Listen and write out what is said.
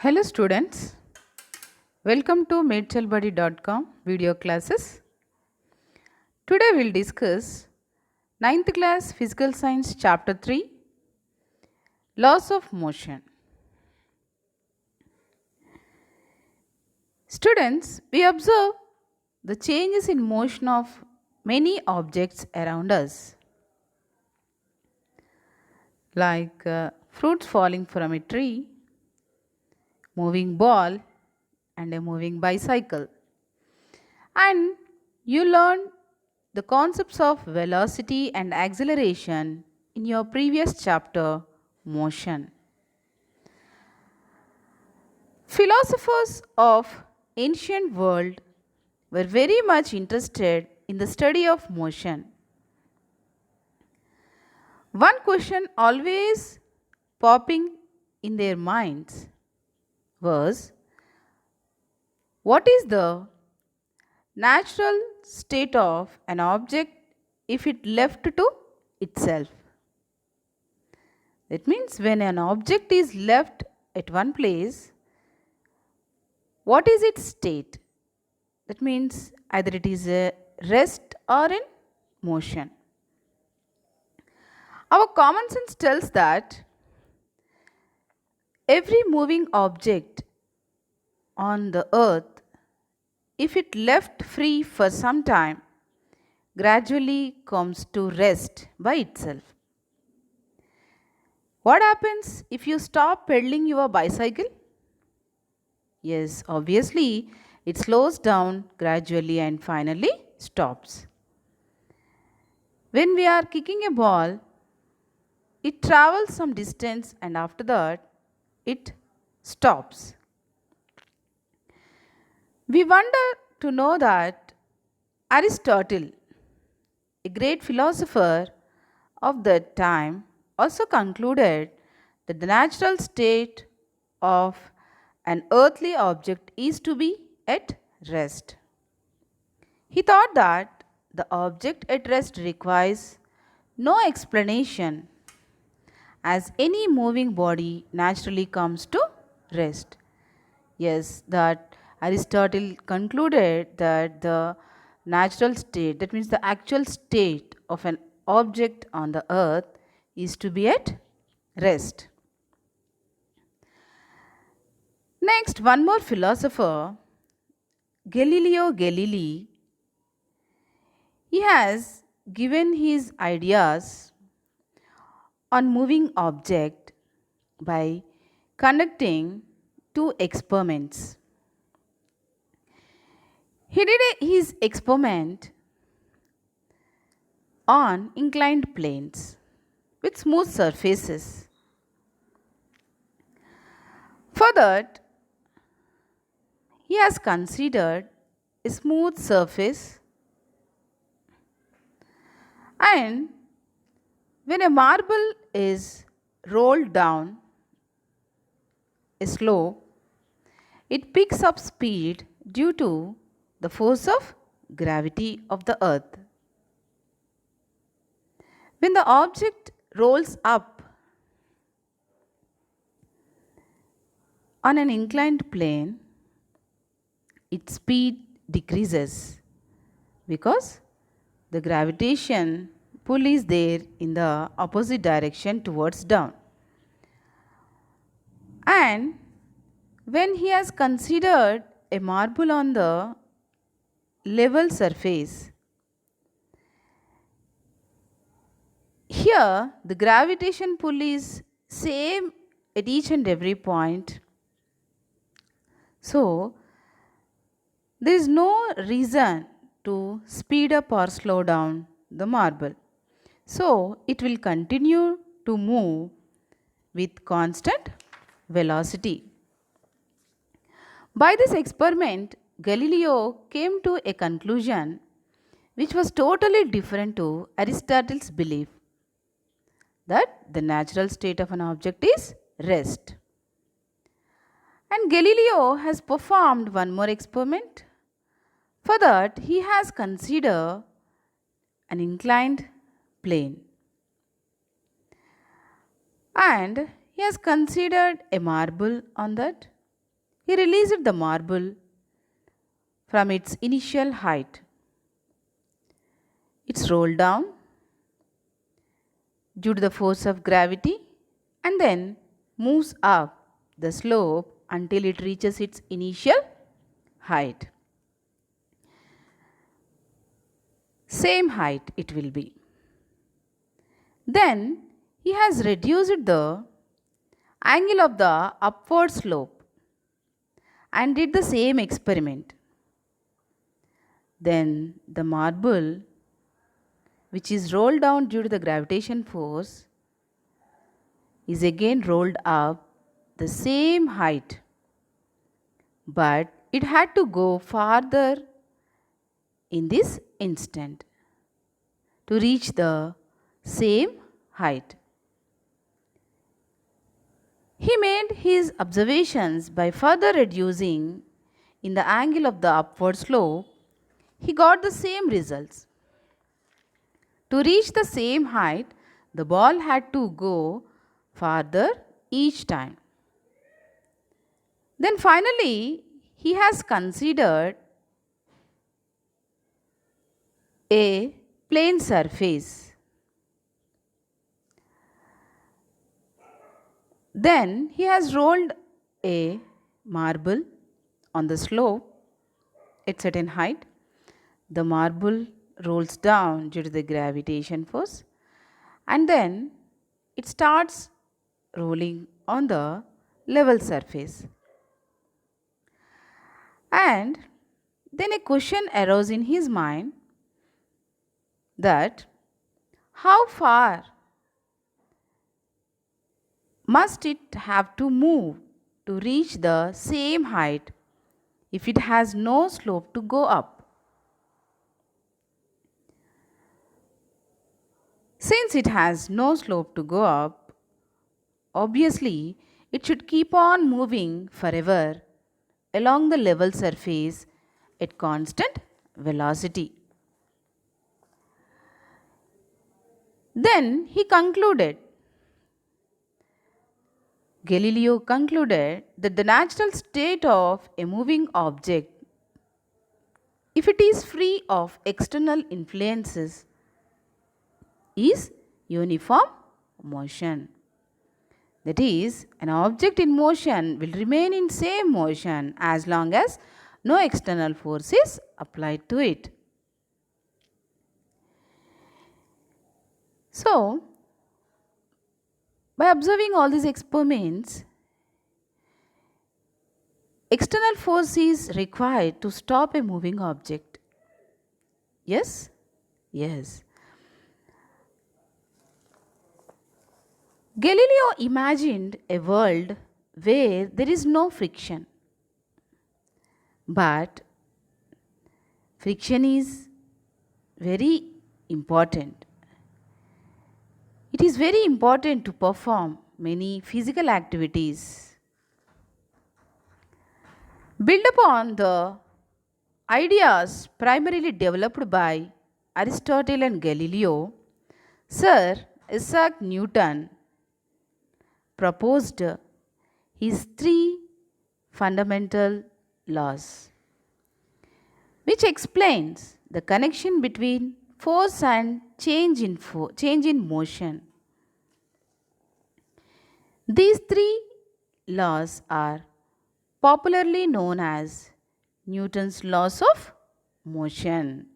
Hello students, welcome to medchalbuddy.com video classes. Today we'll discuss ninth class physical science chapter 3 laws of motion. Students, we observe the changes in motion of many objects around us like fruits falling from a tree, moving ball and a moving bicycle. And you learned the concepts of velocity and acceleration in your previous chapter, motion. Philosophers of ancient world were very much interested in the study of motion. One question always popping in their minds was, what is the natural state of an object if it left to itself? That means when an object is left at one place, what is its state? That means either it is a rest or in motion. Our common sense tells that every moving object on the earth, if it left free for some time, gradually comes to rest by itself. What happens if you stop pedaling your bicycle? Yes, obviously, it slows down gradually and finally stops. When we are kicking a ball, it travels some distance and after that, it stops. We wonder to know that Aristotle, a great philosopher of that time, also concluded that the natural state of an earthly object is to be at rest. He thought that the object at rest requires no explanation, as any moving body naturally comes to rest. Yes, that Aristotle concluded that the natural state, that means the actual state of an object on the earth, is to be at rest. Next, one more philosopher, Galileo Galilei, he has given his ideas on moving object by conducting two experiments. He did his experiment on inclined planes with smooth surfaces. For that, he has considered a smooth surface, and when a marble is rolled down a slope, it picks up speed due to the force of gravity of the earth. When the object rolls up on an inclined plane, its speed decreases because the gravitation pull is there in the opposite direction towards down. And when he has considered a marble on the level surface, here the gravitation pull is same at each and every point. So there is no reason to speed up or slow down the marble. So it will continue to move with constant velocity. By this experiment, Galileo came to a conclusion which was totally different to Aristotle's belief that the natural state of an object is rest. And Galileo has performed one more experiment. For that, he has considered an inclined plane. And he has considered a marble on that. he released the marble from its initial height. It's rolled down due to the force of gravity and then moves up the slope until it reaches its initial height. Same height it will be. Then he has reduced the angle of the upward slope and did the same experiment. Then the marble, which is rolled down due to the gravitation force, is again rolled up the same height, but it had to go farther in this instant to reach the same height. He made his observations by further reducing in the angle of the upward slope. He got the same results. To reach the same height, the ball had to go farther each time. Then finally, he has considered a plane surface. Then he has rolled a marble on the slope at certain height. The marble rolls down due to the gravitation force and then it starts rolling on the level surface. And then a question arose in his mind that how far must it have to move to reach the same height if it has no slope to go up? Since it has no slope to go up, obviously it should keep on moving forever along the level surface at constant velocity. Then he concluded, Galileo concluded that the natural state of a moving object, if it is free of external influences, is uniform motion. That is, an object in motion will remain in same motion as long as no external force is applied to it. So, by observing all these experiments, external force is required to stop a moving object. Yes? Yes. Galileo imagined a world where there is no friction, but friction is very important. It is very important to perform many physical activities. Build upon the ideas primarily developed by Aristotle and Galileo, Sir Isaac Newton proposed his three fundamental laws, which explains the connection between force and change in motion. These three laws are popularly known as Newton's laws of motion.